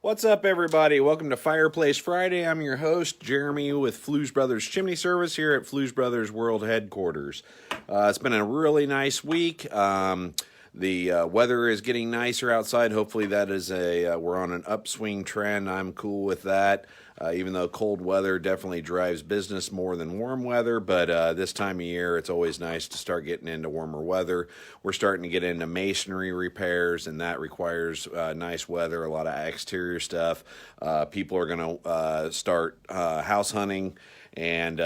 What's up, everybody? Welcome to Fireplace Friday. I'm your host, Jeremy, with Fluesbrothers Chimney Service here at Fluesbrothers World Headquarters. It's been a really nice week. The weather is getting nicer outside. Hopefully, that is we're on an upswing trend. I'm cool with that. Even though cold weather definitely drives business more than warm weather, but this time of year it's always nice to start getting into warmer weather. We're starting to get into masonry repairs, and that requires nice weather, a lot of exterior stuff. People are going to start house hunting, and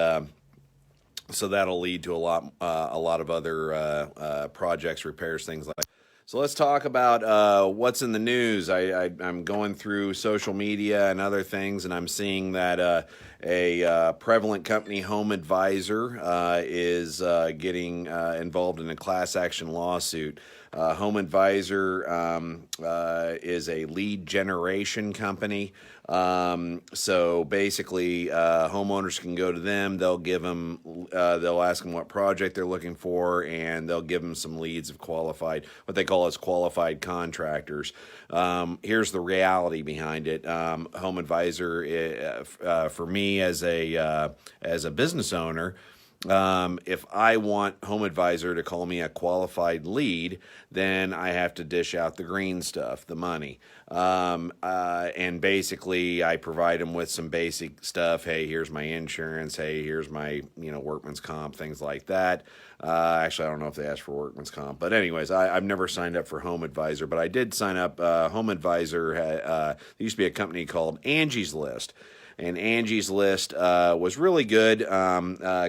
so that'll lead to a lot of other projects, repairs, things like that. So let's talk about what's in the news. I'm going through social media and other things, and I'm seeing that a prevalent company, Home Advisor, is getting involved in a class action lawsuit. Home Advisor is a lead generation company. So basically, homeowners can go to them. They'll ask them what project they're looking for, and they'll give them some leads of what they call as qualified contractors. Here's the reality behind it. Home Advisor, for me as a business owner, if I want Home Advisor to call me a qualified lead, then I have to dish out the green stuff, the money. And basically, I provide them with some basic stuff. Hey, here's my insurance. Hey, here's my workman's comp, things like that. Actually, I don't know if they ask for workman's comp, but anyways, I've never signed up for Home Advisor, but I did sign up. Home Advisor there used to be a company called Angie's List. And Angie's List was really good.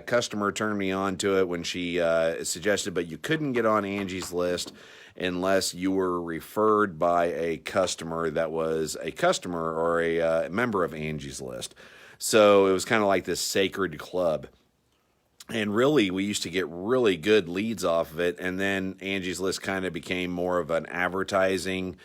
Customer turned me on to it when she suggested, but you couldn't get on Angie's List unless you were referred by a customer that was a customer or a member of Angie's List. So it was kind of like this sacred club. And really, we used to get really good leads off of it. And then Angie's List kind of became more of an advertising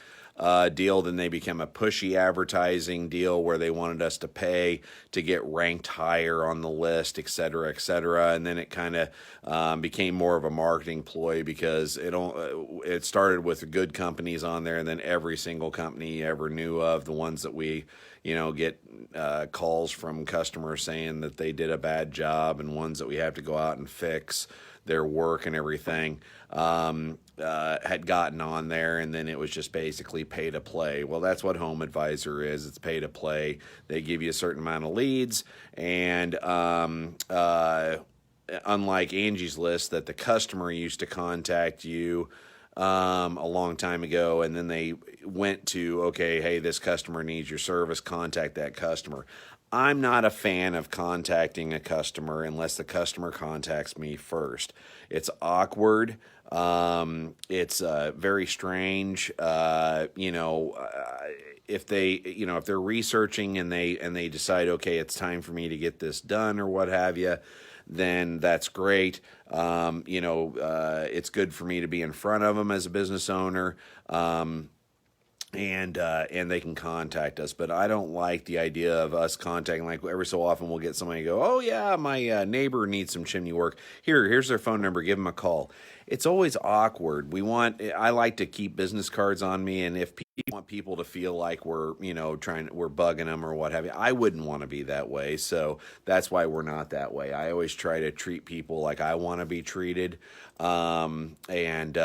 deal. Then they became a pushy advertising deal where they wanted us to pay to get ranked higher on the list, et cetera, et cetera. And then it kind of became more of a marketing ploy because it started with good companies on there, and then every single company you ever knew of, the ones that we get calls from customers saying that they did a bad job, and ones that we have to go out and fix their work and everything, had gotten on there, and then it was just basically pay to play. Well, that's what Home Advisor is. It's pay to play. They give you a certain amount of leads, and unlike Angie's List, that the customer used to contact you a long time ago, and then they went to, okay, hey, this customer needs your service, contact that customer. I'm not a fan of contacting a customer unless the customer contacts me first. It's awkward. It's very strange. If they're researching and they decide, okay, it's time for me to get this done or what have you, then that's great. It's good for me to be in front of them as a business owner. And they can contact us, but I don't like the idea of us contacting. Like every so often, we'll get somebody go, "Oh yeah, my neighbor needs some chimney work. Here's their phone number. Give them a call." It's always awkward. I like to keep business cards on me, and if people want people to feel like we're bugging them or what have you, I wouldn't want to be that way. So that's why we're not that way. I always try to treat people like I want to be treated, and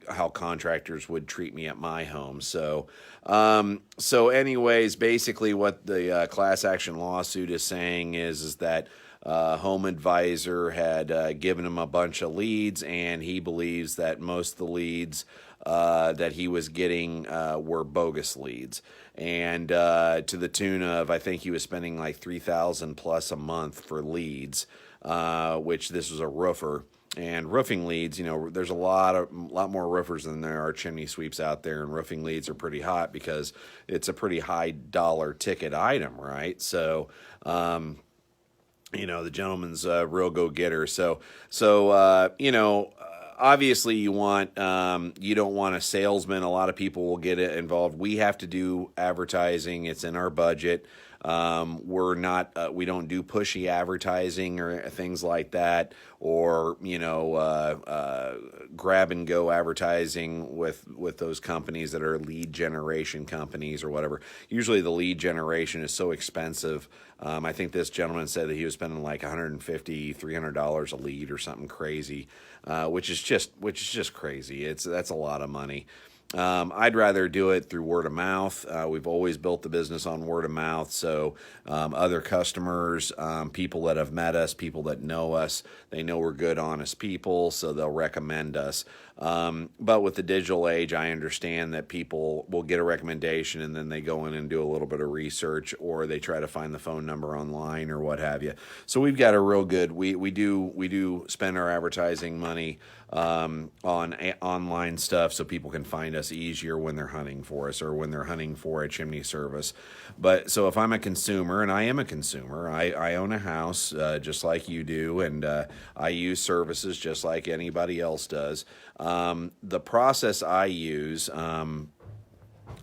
how contractors would treat me at my home. So anyways, basically what the class action lawsuit is saying is that Home Advisor had given him a bunch of leads, and he believes that most of the leads that he was getting were bogus leads, and to the tune of, I think he was spending like $3,000 plus a month for leads, which this was a roofer. And roofing leads, there's a lot more roofers than there are chimney sweeps out there, and roofing leads are pretty hot because it's a pretty high dollar ticket item, right? So, the gentleman's a real go-getter. So obviously you don't want a salesman. A lot of people will get involved. We have to do advertising. It's in our budget. We don't do pushy advertising or things like that, or grab and go advertising with those companies that are lead generation companies or whatever. Usually the lead generation is so expensive. I think this gentleman said that he was spending like $150, $300 a lead or something crazy, which is just crazy. That's a lot of money. I'd rather do it through word of mouth. We've always built the business on word of mouth. So other customers, people that have met us, people that know us, they know we're good, honest people, so they'll recommend us. But with the digital age, I understand that people will get a recommendation and then they go in and do a little bit of research, or they try to find the phone number online or what have you. So we've got a real good. We do spend our advertising money on online stuff so people can find us easier when they're hunting for us or when they're hunting for a chimney service. But so if I'm a consumer, and I am a consumer, I own a house just like you do, and I use services just like anybody else does. The process I use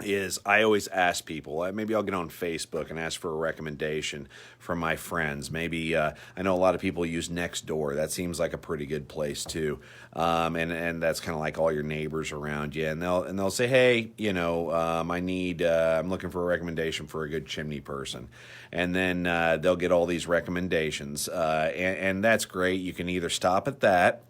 is I always ask people, maybe I'll get on Facebook and ask for a recommendation from my friends. Maybe I know a lot of people use Nextdoor. That seems like a pretty good place too. And that's kind of like all your neighbors around you. And they'll say, hey, I'm looking for a recommendation for a good chimney person. And then they'll get all these recommendations. And that's great. You can either stop at that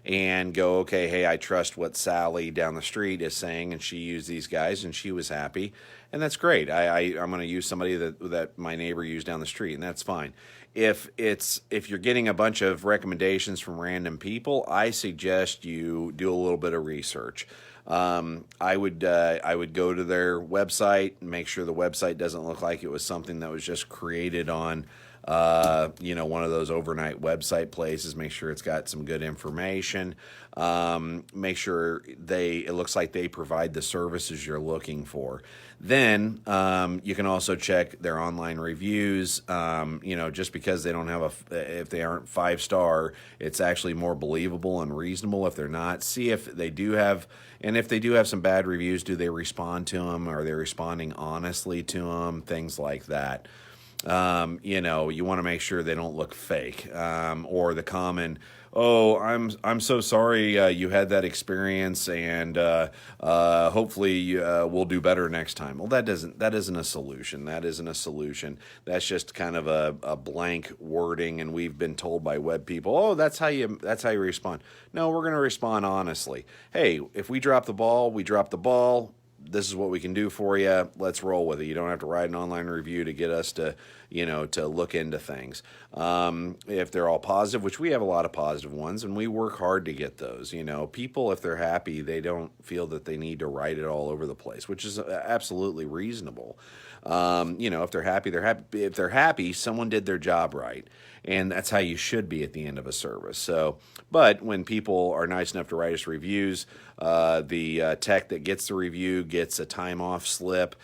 and go, okay, hey, I trust what Sally down the street is saying, and she used these guys, and she was happy, and that's great. I'm going to use somebody that my neighbor used down the street, and that's fine. If you're getting a bunch of recommendations from random people, I suggest you do a little bit of research. I would go to their website and make sure the website doesn't look like it was something that was just created on one of those overnight website places. Make sure it's got some good information. Make sure it looks like they provide the services you're looking for. Then you can also check their online reviews. Just because they don't have if they aren't 5-star, it's actually more believable and reasonable if they're not. See if they do have, and if they do have some bad reviews, do they respond to them? Are they responding honestly to them? Things like that. You want to make sure they don't look fake, or the common, oh, I'm so sorry you had that experience, and hopefully we'll do better next time. Well, that isn't a solution. That isn't a solution. That's just kind of a blank wording, and we've been told by web people, oh, that's how you respond. No, we're going to respond honestly. Hey, if we drop the ball, we drop the ball. This is what we can do for you. Let's roll with it. You don't have to write an online review to get us to look into things. If they're all positive, which we have a lot of positive ones, and we work hard to get those. People, if they're happy, they don't feel that they need to write it all over the place, which is absolutely reasonable. If they're happy, they're happy. If they're happy, someone did their job right. And that's how you should be at the end of a service. So, but when people are nice enough to write us reviews, the tech that gets the review gets a time off slip,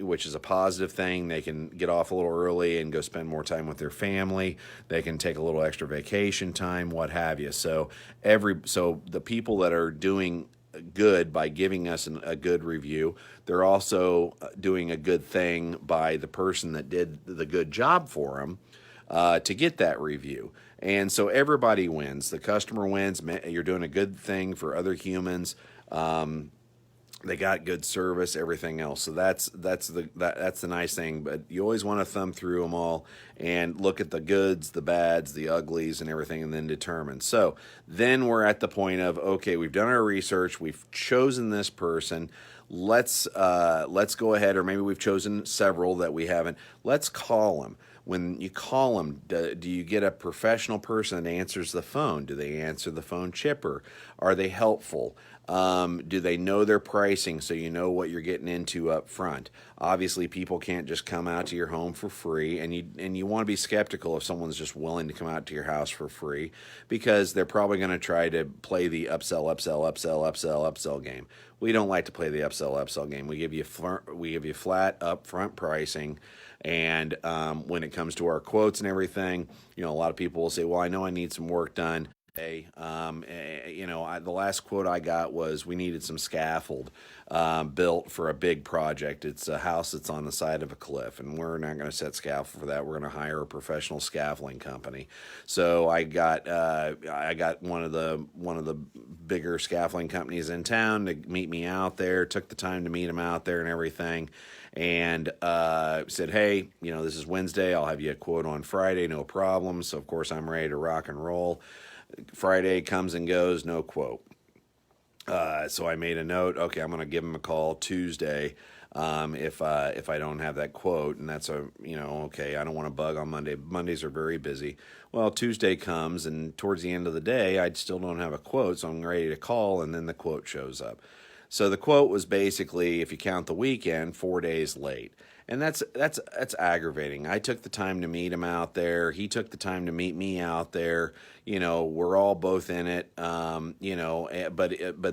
which is a positive thing. They can get off a little early and go spend more time with their family. They can take a little extra vacation time, what have you. So the people that are doing good by giving us a good review, they're also doing a good thing by the person that did the good job for them to get that review. And so everybody wins. The customer wins. You're doing a good thing for other humans. They got good service, everything else. So that's the nice thing. But you always want to thumb through them all and look at the goods, the bads, the uglies, and everything, and then determine. So then we're at the point of, okay, we've done our research, we've chosen this person. Let's go ahead, or maybe we've chosen several that we haven't. Let's call them. When you call them, do you get a professional person that answers the phone? Do they answer the phone chipper? Are they helpful? Do they know their pricing so you know what you're getting into up front? Obviously, people can't just come out to your home for free, and you want to be skeptical if someone's just willing to come out to your house for free, because they're probably going to try to play the upsell game. We don't like to play the upsell game. We give you flat upfront pricing. And when it comes to our quotes and everything, a lot of people will say, well, I know I need some work done. Hey, the last quote I got was we needed some scaffold built for a big project. It's a house that's on the side of a cliff, and we're not going to set scaffold for that. We're going to hire a professional scaffolding company. So I got one of the bigger scaffolding companies in town to meet me out there. Took the time to meet him out there and everything, and said, hey, this is Wednesday. I'll have you a quote on Friday, no problem. So of course I'm ready to rock and roll. Friday comes and goes, no quote. So I made a note. Okay, I'm going to give him a call Tuesday if I don't have that quote, and that's okay. I don't want to bug on Monday. Mondays are very busy. Well, Tuesday comes, and towards the end of the day, I still don't have a quote, so I'm ready to call, and then the quote shows up. So the quote was basically, if you count the weekend, 4 days late. And that's aggravating. I took the time to meet him out there. He took the time to meet me out there. We're all both in it. But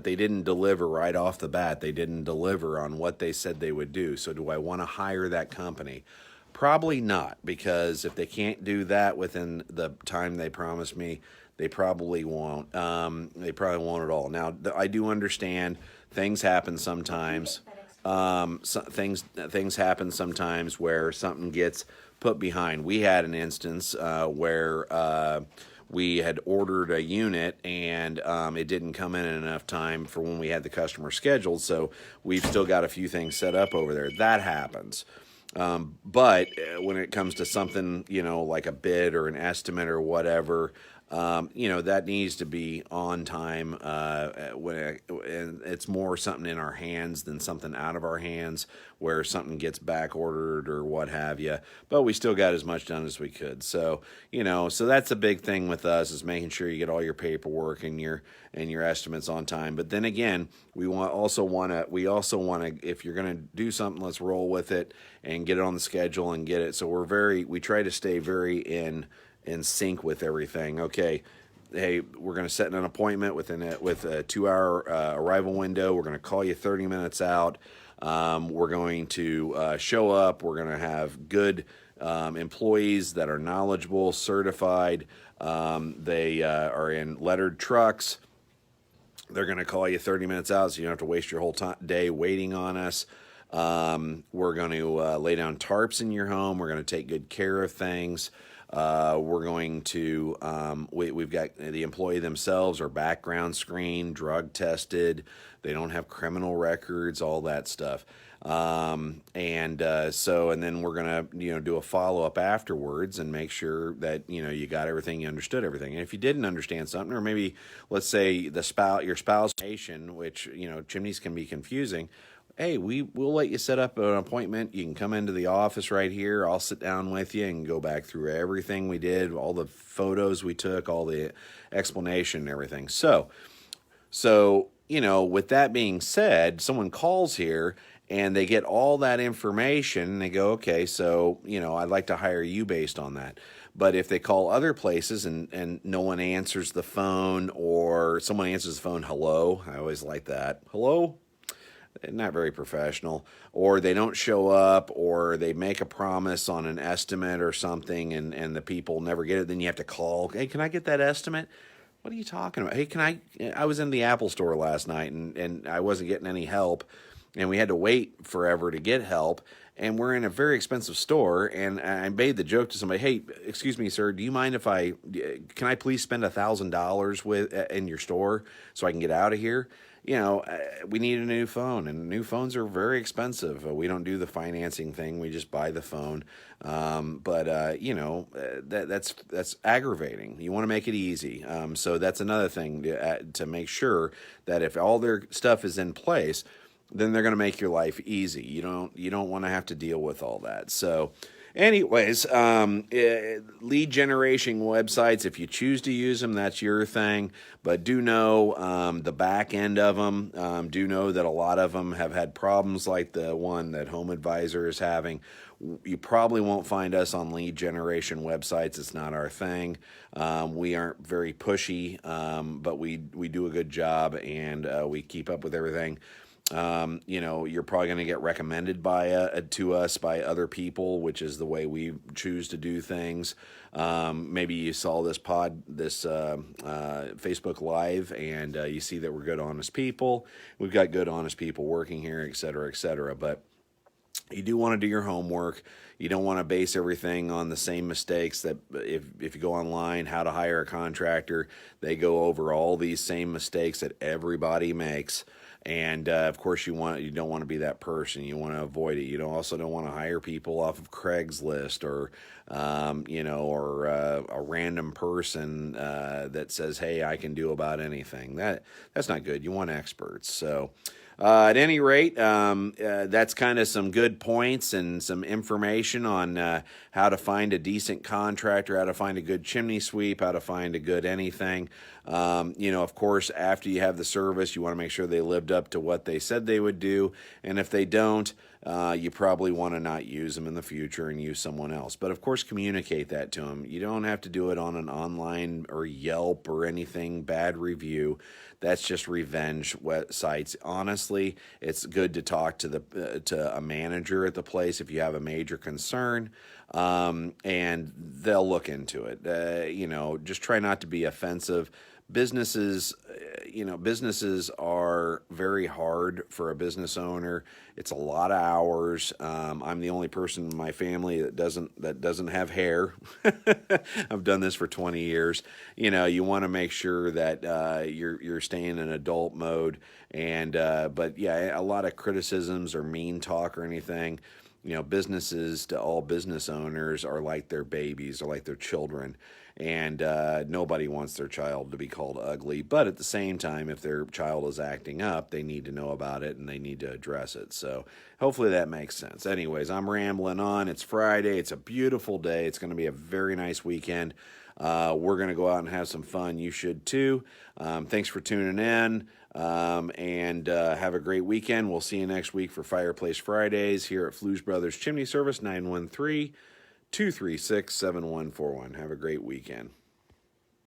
they didn't deliver right off the bat. They didn't deliver on what they said they would do. So do I want to hire that company? Probably not, because if they can't do that within the time they promised me, they probably won't. They probably won't at all. Now, I do understand things happen sometimes. Things happen sometimes where something gets put behind. We had an instance where we had ordered a unit and it didn't come in enough time for when we had the customer scheduled, so we've still got a few things set up over there. That happens. But when it comes to something, like a bid or an estimate or whatever, that needs to be on time. And it's more something in our hands than something out of our hands, where something gets back ordered or what have you. But we still got as much done as we could. So so that's a big thing with us, is making sure you get all your paperwork and your estimates on time. But then again, we also want to, if you're going to do something, let's roll with it and get it on the schedule and get it. So we try to stay very in sync with everything. Okay, hey, we're going to set an appointment with a 2-hour arrival window. We're going to call you 30 minutes out. We're going to show up. We're going to have good employees that are knowledgeable, certified. They are in lettered trucks. They're going to call you 30 minutes out, so you don't have to waste your whole day waiting on us. We're going to lay down tarps in your home. We're going to take good care of things. We're going to, we've got the employee themselves are background screened, drug tested. They don't have criminal records, all that stuff. And then we're going to, do a follow-up afterwards and make sure that, you got everything, you understood everything. And if you didn't understand something, or maybe let's say your spouse, which, chimneys can be confusing. Hey, we'll let you set up an appointment. You can come into the office right here. I'll sit down with you and go back through everything we did, all the photos we took, all the explanation and everything. So, with that being said, someone calls here and they get all that information and they go, okay, so, I'd like to hire you based on that. But if they call other places and no one answers the phone, or someone answers the phone, hello, I always like that. Hello? Not very professional, or they don't show up, or they make a promise on an estimate or something and the people never get it, then you have to call. Hey, can I get that estimate? What are you talking about? Hey, I was in the Apple store last night and I wasn't getting any help, and we had to wait forever to get help, and we're in a very expensive store, and I made the joke to somebody, hey, excuse me, sir, do you mind if can I please spend $1,000 in your store so I can get out of here? We need a new phone, and new phones are very expensive. We don't do the financing thing. We just buy the phone. That's aggravating. You want to make it easy. So that's another thing to make sure that if all their stuff is in place, then they're going to make your life easy. You don't want to have to deal with all that. So anyways, lead generation websites, if you choose to use them, that's your thing. But do know the back end of them. Do know that a lot of them have had problems like the one that Home Advisor is having. You probably won't find us on lead generation websites. It's not our thing. We aren't very pushy, but we do a good job, and we keep up with everything. You're probably going to get recommended to us by other people, which is the way we choose to do things. Maybe you saw this Facebook Live, and you see that we're good, honest people. We've got good, honest people working here, et cetera, et cetera. But you do want to do your homework. You don't want to base everything on the same mistakes that if you go online, how to hire a contractor, they go over all these same mistakes that everybody makes. And of course, you don't want to be that person. You want to avoid it. You also don't want to hire people off of Craigslist or a random person that says, "Hey, I can do about anything." That's not good. You want experts. So. At any rate, that's kind of some good points and some information on how to find a decent contractor, how to find a good chimney sweep, how to find a good anything. Of course, after you have the service, you want to make sure they lived up to what they said they would do. And if they don't, you probably want to not use them in the future and use someone else. But of course, communicate that to them. You don't have to do it on an online or Yelp or anything, bad review. That's just revenge sites. Honestly, it's good to talk to a manager at the place if you have a major concern, and they'll look into it. Just try not to be offensive. Businesses are very hard for a business owner. It's a lot of hours. I'm the only person in my family that doesn't have hair. I've done this for 20 years. You want to make sure that you're staying in adult mode. And but yeah, a lot of criticisms or mean talk or anything. Businesses, to all business owners, are like their babies or like their children. And nobody wants their child to be called ugly. But at the same time, if their child is acting up, they need to know about it and they need to address it. So hopefully that makes sense. Anyways, I'm rambling on. It's Friday. It's a beautiful day. It's going to be a very nice weekend. We're going to go out and have some fun. You should too. Thanks for tuning in. And have a great weekend. We'll see you next week for Fireplace Fridays here at Fluesbrothers Chimney Service, 913-236-7141. Have a great weekend.